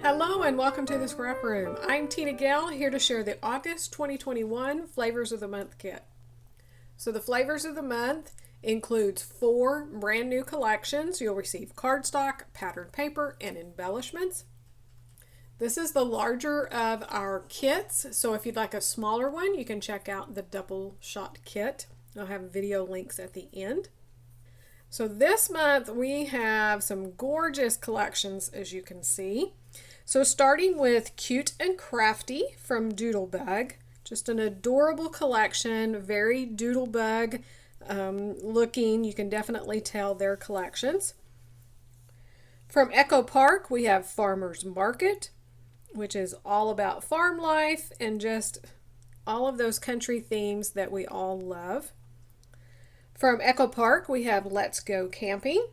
Hello and welcome to the Scrap Room. I'm Tina Gale, here to share the August 2021 Flavors of the Month kit. So the Flavors of the Month includes 4 brand new collections. You'll receive cardstock, patterned paper, and embellishments. This is the larger of our kits, so if you'd like a smaller one, you can check out the double shot kit. I'll have video links at the end. So this month we have some gorgeous collections, as you can see. So starting with Cute and Crafty from Doodlebug, just an adorable collection, very Doodlebug looking. You can definitely tell their collections. From Echo Park, we have Farmer's Market, which is all about farm life and just all of those country themes that we all love. From Echo Park, we have Let's Go Camping.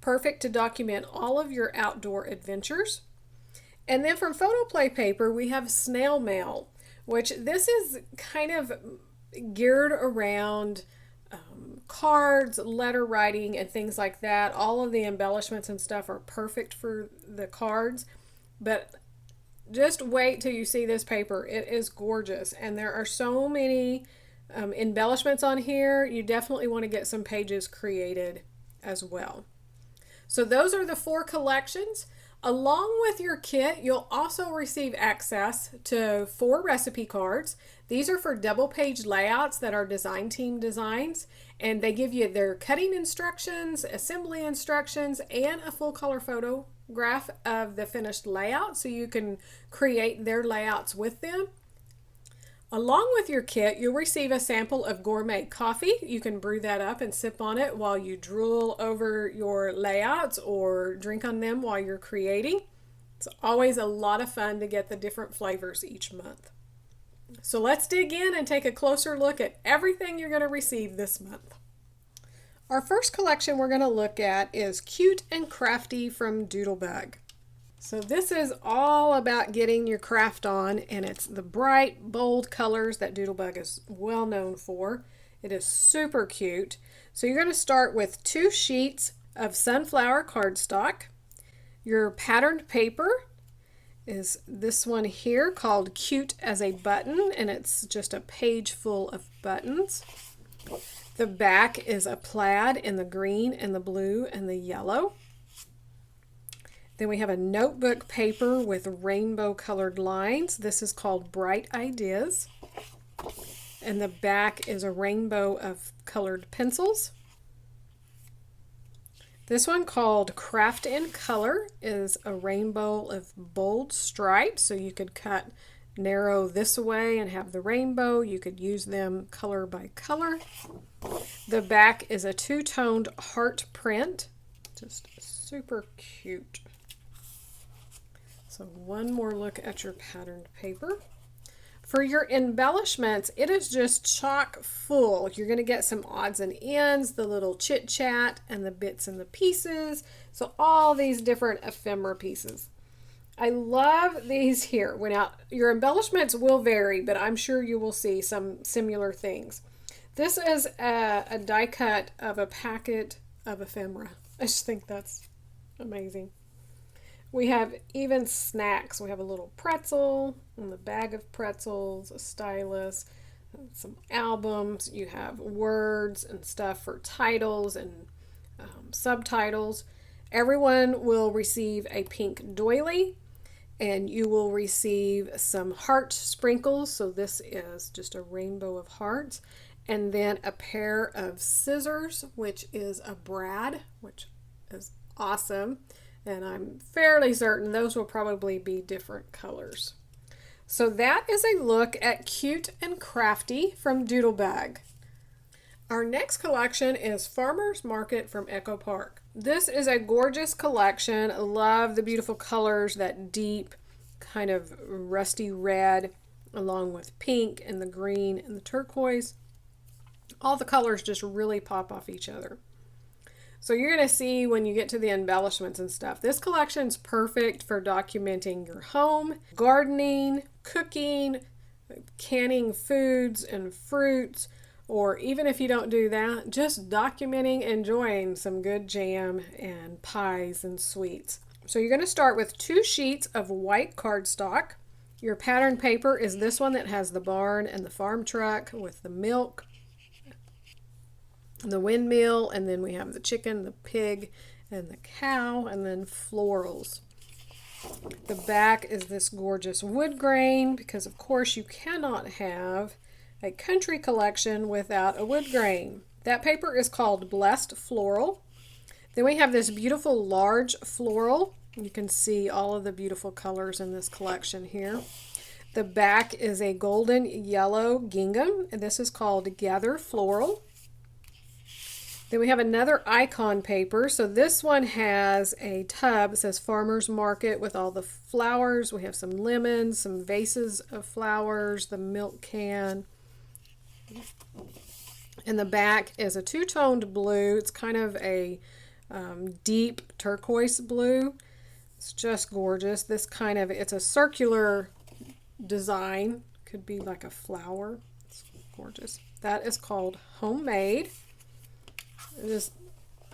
Perfect to document all of your outdoor adventures. And then from Photoplay Paper, we have Snail Mail, which this is kind of geared around cards, letter writing, and things like that. All of the embellishments and stuff are perfect for the cards, but just wait till you see this paper. It is gorgeous, and there are so many embellishments on here. You definitely want to get some pages created as well. So those are the 4 collections. Along with your kit, you'll also receive access to 4 recipe cards. These are for double page layouts that are design team designs, and they give you their cutting instructions, assembly instructions, and a full color photograph of the finished layout so you can create their layouts with them. Along with your kit, you'll receive a sample of gourmet coffee. You can brew that up and sip on it while you drool over your layouts or drink on them while you're creating. It's always a lot of fun to get the different flavors each month. So let's dig in and take a closer look at everything you're going to receive this month. Our first collection we're going to look at is Cute and Crafty from Doodlebug. So this is all about getting your craft on, and it's the bright, bold colors that Doodlebug is well known for. It is super cute. So you're going to start with 2 sheets of sunflower cardstock. Your patterned paper is this one here called Cute as a Button, and it's just a page full of buttons. The back is a plaid in the green and the blue and the yellow. Then we have a notebook paper with rainbow colored lines. This is called Bright Ideas. And the back is a rainbow of colored pencils. This one called Craft in Color is a rainbow of bold stripes. So you could cut narrow this way and have the rainbow. You could use them color by color. The back is a 2-toned heart print. Just super cute. So one more look at your patterned paper. For your embellishments, it is just chock full. You're going to get some odds and ends, the little chit chat, and the bits and the pieces. So all these different ephemera pieces. I love these here. Now, your embellishments will vary, but I'm sure you will see some similar things. This is a die cut of a packet of ephemera. I just think that's amazing. We have even snacks. We have a little pretzel and the bag of pretzels, a stylus, some albums. You have words and stuff for titles and subtitles. Everyone will receive a pink doily, and you will receive some heart sprinkles. So this is just a rainbow of hearts. And then a pair of scissors, which is a brad, which is awesome. And I'm fairly certain those will probably be different colors. So that is a look at Cute and Crafty from Doodlebug. Our next collection is Farmer's Market from Echo Park. This is a gorgeous collection. I love the beautiful colors, that deep kind of rusty red along with pink and the green and the turquoise. All the colors just really pop off each other. So you're going to see when you get to the embellishments and stuff, this collection's perfect for documenting your home, gardening, cooking, canning foods and fruits, or even if you don't do that, just documenting enjoying some good jam and pies and sweets. So you're going to start with 2 sheets of white cardstock. Your pattern paper is this one that has the barn and the farm truck with the milk, the windmill, and then we have the chicken, the pig, and the cow, and then florals. The back is this gorgeous wood grain because of course you cannot have a country collection without a wood grain. That paper is called Blessed Floral. Then we have this beautiful large floral. You can see all of the beautiful colors in this collection here. The back is a golden yellow gingham, and this is called Gather Floral. Then we have another icon paper. So this one has a tub. It says Farmer's Market with all the flowers. We have some lemons, some vases of flowers, the milk can. And the back is a two-toned blue. It's kind of a deep turquoise blue. It's just gorgeous. This kind of, it's a circular design. Could be like a flower. It's gorgeous. That is called Homemade.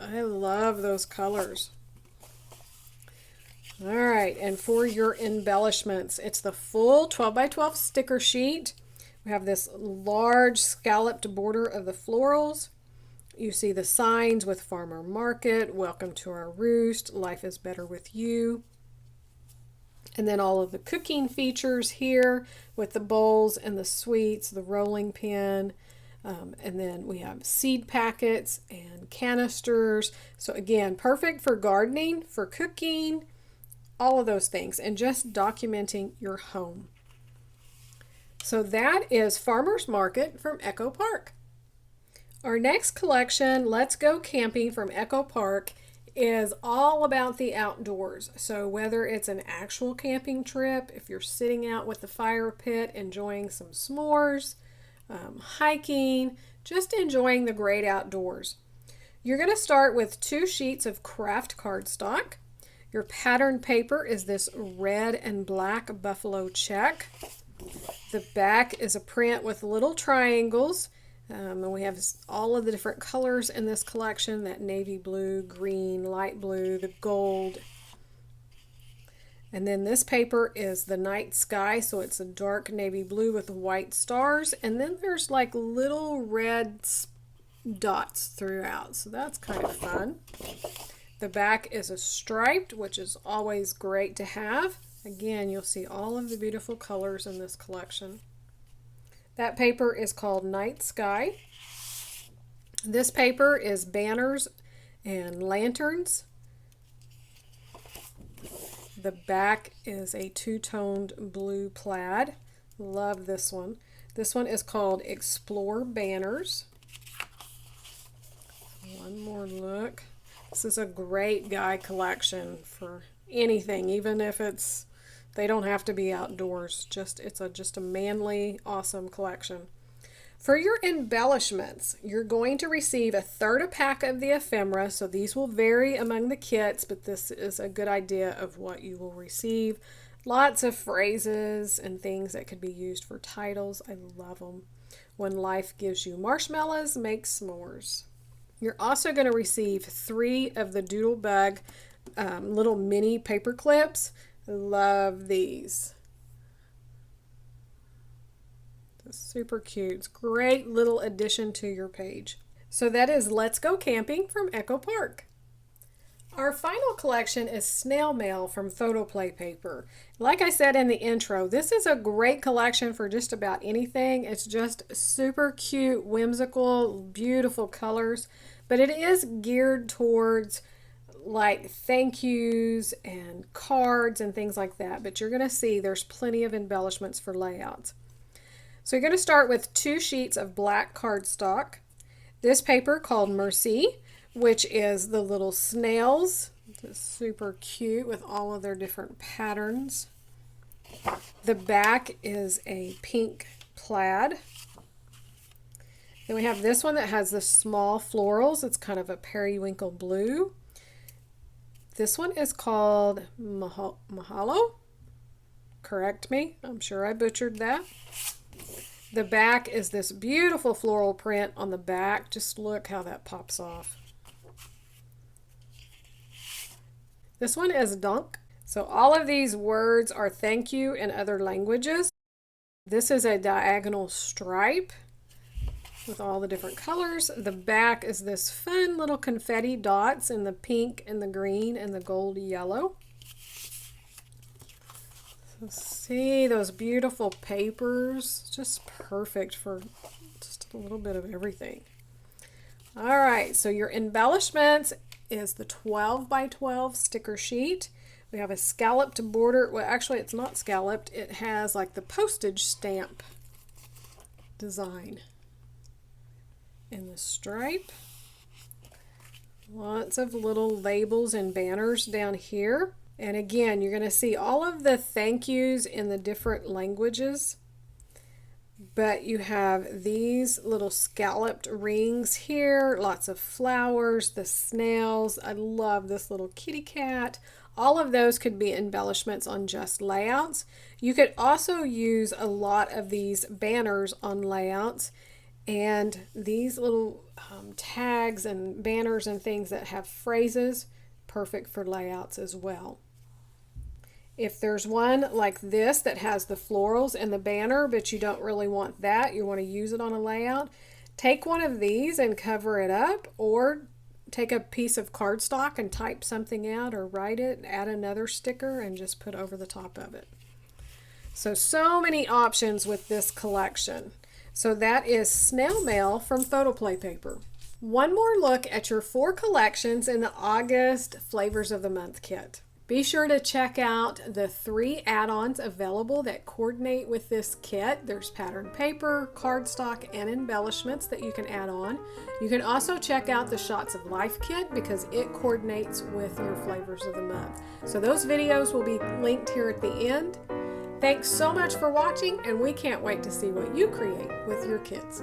I love those colors. All right, and for your embellishments, it's the full 12 by 12 sticker sheet. We have this large scalloped border of the florals. You see the signs with Farmer Market, Welcome to Our Roost, Life is Better with You. And then all of the cooking features here with the bowls and the sweets, the rolling pin. And then we have seed packets and canisters. So again, perfect for gardening, for cooking, all of those things, and just documenting your home. So that is Farmer's Market from Echo Park. Our next collection, Let's Go Camping from Echo Park, is all about the outdoors. So whether it's an actual camping trip, if you're sitting out with the fire pit enjoying some s'mores, hiking, just enjoying the great outdoors. You're going to start with 2 sheets of craft cardstock. Your pattern paper is this red and black buffalo check. The back is a print with little triangles. And we have all of the different colors in this collection, that navy blue, green, light blue, the gold. And then this paper is the night sky, so it's a dark navy blue with white stars. And then there's like little red dots throughout, so that's kind of fun. The back is a striped, which is always great to have. Again, you'll see all of the beautiful colors in this collection. That paper is called Night Sky. This paper is banners and lanterns. The back is a two-toned blue plaid. Love this one. This one is called Explore Banners. One more look. This is a great guide collection for anything, even if they don't have to be outdoors. It's just a manly, awesome collection. For your embellishments, you're going to receive 1/3 a pack of the ephemera, so these will vary among the kits, but this is a good idea of what you will receive. Lots of phrases and things that could be used for titles. I love them. When life gives you marshmallows, make s'mores. You're also going to receive 3 of the Doodlebug little mini paper clips. I love these. Super cute. It's a great little addition to your page. So that is Let's Go Camping from Echo Park. Our final collection is Snail Mail from Photoplay Paper. Like I said in the intro, this is a great collection for just about anything. It's just super cute, whimsical, beautiful colors, but it is geared towards like thank yous and cards and things like that. But you're going to see there's plenty of embellishments for layouts. So you're going to start with 2 sheets of black cardstock. This paper called Mercy, which is the little snails. It's super cute with all of their different patterns. The back is a pink plaid. Then we have this one that has the small florals. It's kind of a periwinkle blue. This one is called Mahalo. Correct me. I'm sure I butchered that. The back is this beautiful floral print on the back. Just look how that pops off. This one is dunk. So all of these words are thank you in other languages. This is a diagonal stripe with all the different colors. The back is this fun little confetti dots in the pink and the green and the gold yellow. So see those beautiful papers, just perfect for just a little bit of everything. All right, so your embellishments is the 12 by 12 sticker sheet. We have a scalloped border. Well, actually it's not scalloped. It has like the postage stamp design in the stripe. Lots of little labels and banners down here. And again, you're going to see all of the thank yous in the different languages. But you have these little scalloped rings here, lots of flowers, the snails. I love this little kitty cat. All of those could be embellishments on just layouts. You could also use a lot of these banners on layouts, and these little tags and banners and things that have phrases, perfect for layouts as well. If there's one like this that has the florals and the banner, but you don't really want that, you want to use it on a layout, take one of these and cover it up, or take a piece of cardstock and type something out or write it, add another sticker and just put over the top of it. So many options with this collection. So that is Snail Mail from Photoplay Paper. One more look at your 4 collections in the August Flavors of the Month kit. Be sure to check out the 3 add-ons available that coordinate with this kit. There's pattern paper, cardstock, and embellishments that you can add on. You can also check out the Shots of Life kit because it coordinates with your Flavors of the Month. So those videos will be linked here at the end. Thanks so much for watching, and we can't wait to see what you create with your kits.